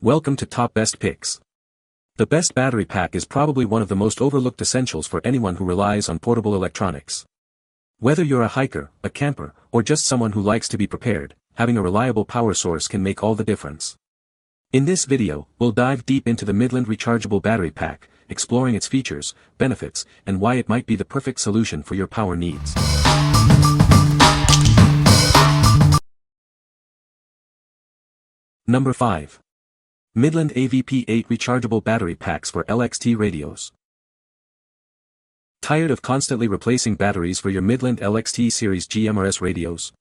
Welcome to Top Best Picks. The best battery pack is probably one of the most overlooked essentials for anyone who relies on portable electronics. Whether you're a hiker, a camper, or just someone who likes to be prepared, having a reliable power source can make all the difference. In this video, we'll dive deep into the Midland Rechargeable Battery Pack, exploring its features, benefits, and why it might be the perfect solution for your power needs. Number 5. Midland AVP8 Rechargeable Battery Packs for LXT Radios. Tired of constantly replacing batteries for your Midland LXT series GMRS radios?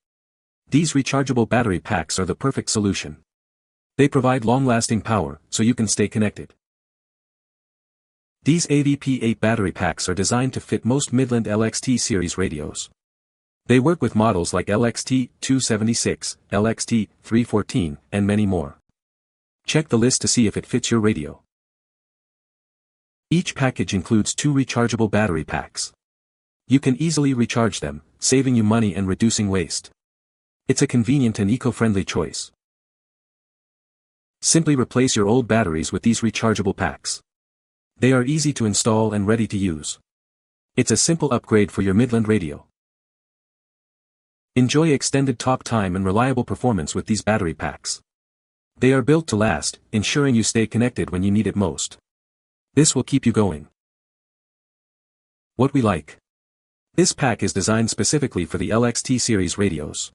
These rechargeable battery packs are the perfect solution. They provide long-lasting power, so you can stay connected. These AVP8 battery packs are designed to fit most Midland LXT series radios. They work with models like LXT 276, LXT 314, and many more. Check the list to see if it fits your radio. Each package includes 2 rechargeable battery packs. You can easily recharge them, saving you money and reducing waste. It's a convenient and eco-friendly choice. Simply replace your old batteries with these rechargeable packs. They are easy to install and ready to use. It's a simple upgrade for your Midland radio. Enjoy extended talk time and reliable performance with these battery packs. They are built to last, ensuring you stay connected when you need it most. This will keep you going. What we like. This pack is designed specifically for the LXT series radios.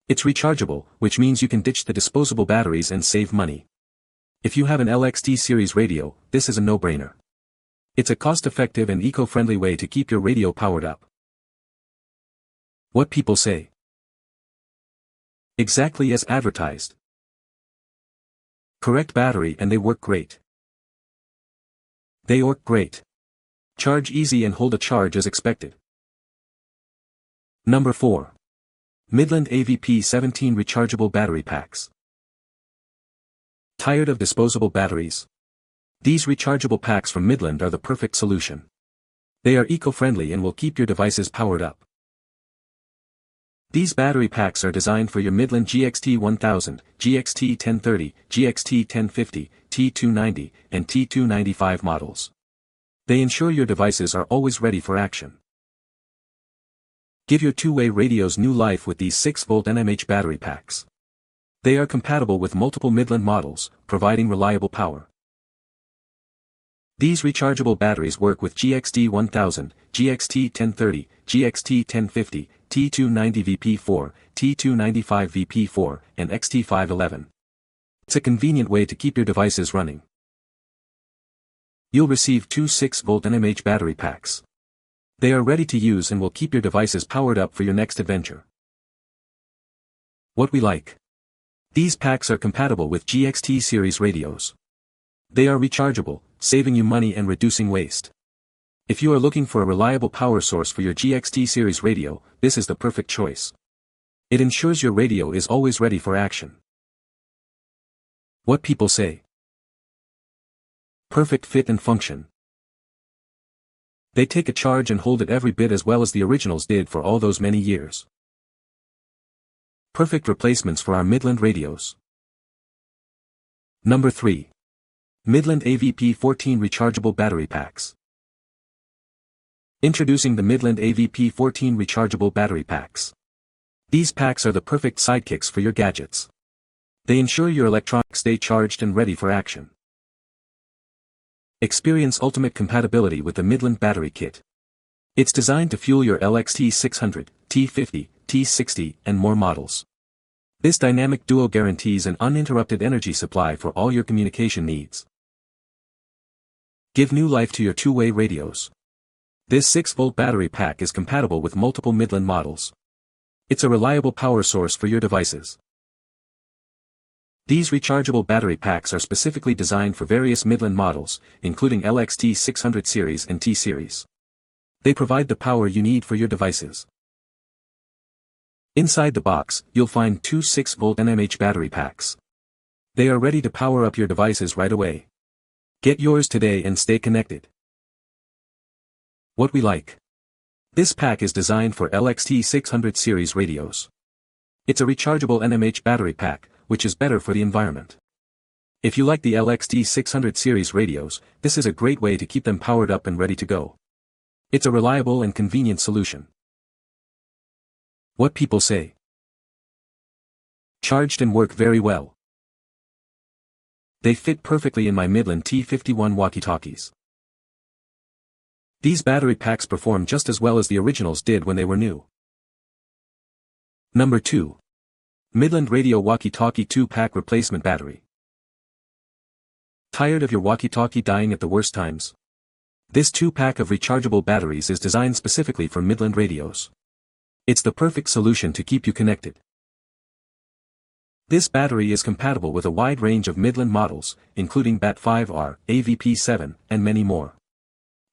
It's rechargeable, which means you can ditch the disposable batteries and save money. If you have an LXT series radio, this is a no-brainer. It's a cost-effective and eco-friendly way to keep your radio powered up. What people say. Exactly as advertised. Correct battery and they work great. They work great. Charge easy and hold a charge as expected. Number 4. Midland AVP17 Rechargeable Battery Packs. Tired of disposable batteries? These rechargeable packs from Midland are the perfect solution. They are eco-friendly and will keep your devices powered up. These battery packs are designed for your Midland GXT 1000, GXT 1030, GXT 1050, T290, and T295 models. They ensure your devices are always ready for action. Give your two-way radios new life with these 6-volt NMH battery packs. They are compatible with multiple Midland models, providing reliable power. These rechargeable batteries work with GXT 1000, GXT 1030, GXT 1050, T290 VP4, T295 VP4, and XT511. It's a convenient way to keep your devices running. You'll receive 2 6-volt NMH battery packs. They are ready to use and will keep your devices powered up for your next adventure. What we like. These packs are compatible with GXT series radios. They are rechargeable, saving you money and reducing waste. If you are looking for a reliable power source for your GXT series radio, this is the perfect choice. It ensures your radio is always ready for action. What people say. Perfect fit and function. They take a charge and hold it every bit as well as the originals did for all those many years. Perfect replacements for our Midland radios. Number 3. Midland AVP14 Rechargeable Battery Packs. Introducing the Midland AVP14 Rechargeable Battery Packs. These packs are the perfect sidekicks for your gadgets. They ensure your electronics stay charged and ready for action. Experience ultimate compatibility with the Midland Battery Kit. It's designed to fuel your LXT 600, T50, T60, and more models. This dynamic duo guarantees an uninterrupted energy supply for all your communication needs. Give new life to your two-way radios. This 6-volt battery pack is compatible with multiple Midland models. It's a reliable power source for your devices. These rechargeable battery packs are specifically designed for various Midland models, including LXT 600 series and T series. They provide the power you need for your devices. Inside the box, you'll find 2 6-volt NMH battery packs. They are ready to power up your devices right away. Get yours today and stay connected. What we like. This pack is designed for LXT 600 series radios. It's a rechargeable NMH battery pack, which is better for the environment. If you like the LXD600 series radios, this is a great way to keep them powered up and ready to go. It's a reliable and convenient solution. What people say. Charged and work very well. They fit perfectly in my Midland T51 walkie-talkies. These battery packs perform just as well as the originals did when they were new. Number 2. Midland Radio Walkie-Talkie 2-Pack Replacement Battery. Tired of your walkie-talkie dying at the worst times? This 2-pack of rechargeable batteries is designed specifically for Midland radios. It's the perfect solution to keep you connected. This battery is compatible with a wide range of Midland models, including BAT5R, AVP7, and many more.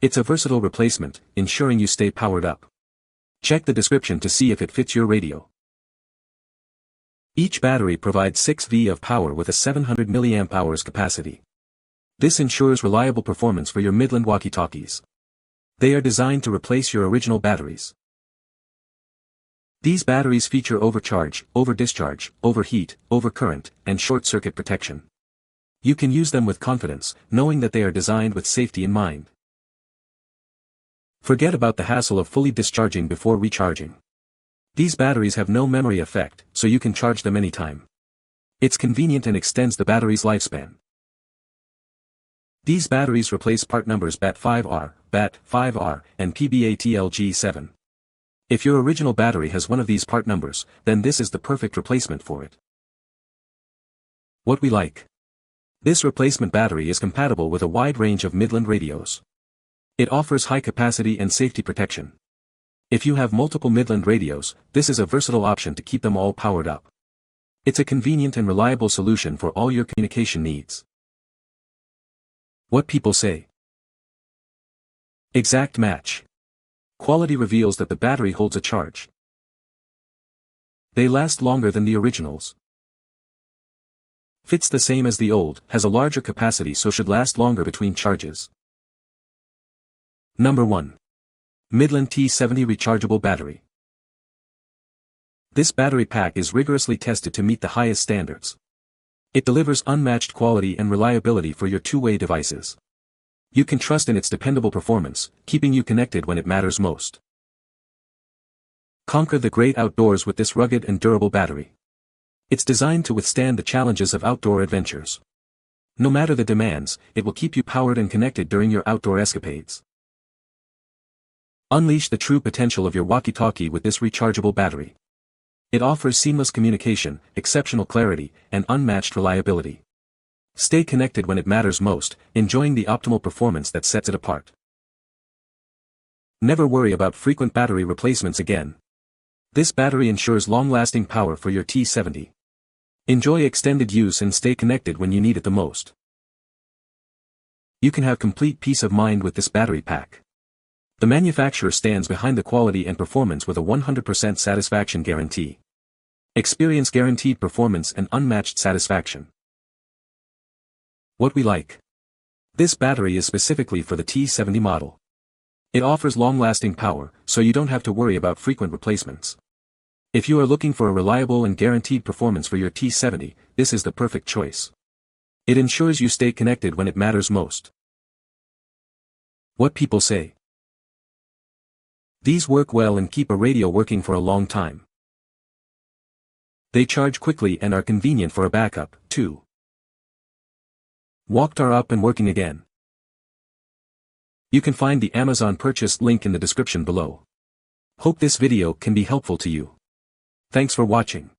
It's a versatile replacement, ensuring you stay powered up. Check the description to see if it fits your radio. Each battery provides 6V of power with a 700 mAh capacity. This ensures reliable performance for your Midland walkie-talkies. They are designed to replace your original batteries. These batteries feature overcharge, over-discharge, overheat, overcurrent, and short-circuit protection. You can use them with confidence, knowing that they are designed with safety in mind. Forget about the hassle of fully discharging before recharging. These batteries have no memory effect, so you can charge them anytime. It's convenient and extends the battery's lifespan. These batteries replace part numbers BAT5R, BAT5R, and PBATLG7. If your original battery has one of these part numbers, then this is the perfect replacement for it. What we like. This replacement battery is compatible with a wide range of Midland radios. It offers high capacity and safety protection. If you have multiple Midland radios, this is a versatile option to keep them all powered up. It's a convenient and reliable solution for all your communication needs. What people say. Exact match. Quality reveals that the battery holds a charge. They last longer than the originals. Fits the same as the old, has a larger capacity so should last longer between charges. Number 1. Midland T70 Rechargeable Battery. This battery pack is rigorously tested to meet the highest standards. It delivers unmatched quality and reliability for your two-way devices. You can trust in its dependable performance, keeping you connected when it matters most. Conquer the great outdoors with this rugged and durable battery. It's designed to withstand the challenges of outdoor adventures. No matter the demands, it will keep you powered and connected during your outdoor escapades. Unleash the true potential of your walkie-talkie with this rechargeable battery. It offers seamless communication, exceptional clarity, and unmatched reliability. Stay connected when it matters most, enjoying the optimal performance that sets it apart. Never worry about frequent battery replacements again. This battery ensures long-lasting power for your T70. Enjoy extended use and stay connected when you need it the most. You can have complete peace of mind with this battery pack. The manufacturer stands behind the quality and performance with a 100% satisfaction guarantee. Experience guaranteed performance and unmatched satisfaction. What we like. This battery is specifically for the T70 model. It offers long-lasting power, so you don't have to worry about frequent replacements. If you are looking for a reliable and guaranteed performance for your T70, this is the perfect choice. It ensures you stay connected when it matters most. What people say. These work well and keep a radio working for a long time. They charge quickly and are convenient for a backup, too. Walked are up and working again. You can find the Amazon purchase link in the description below. Hope this video can be helpful to you. Thanks for watching.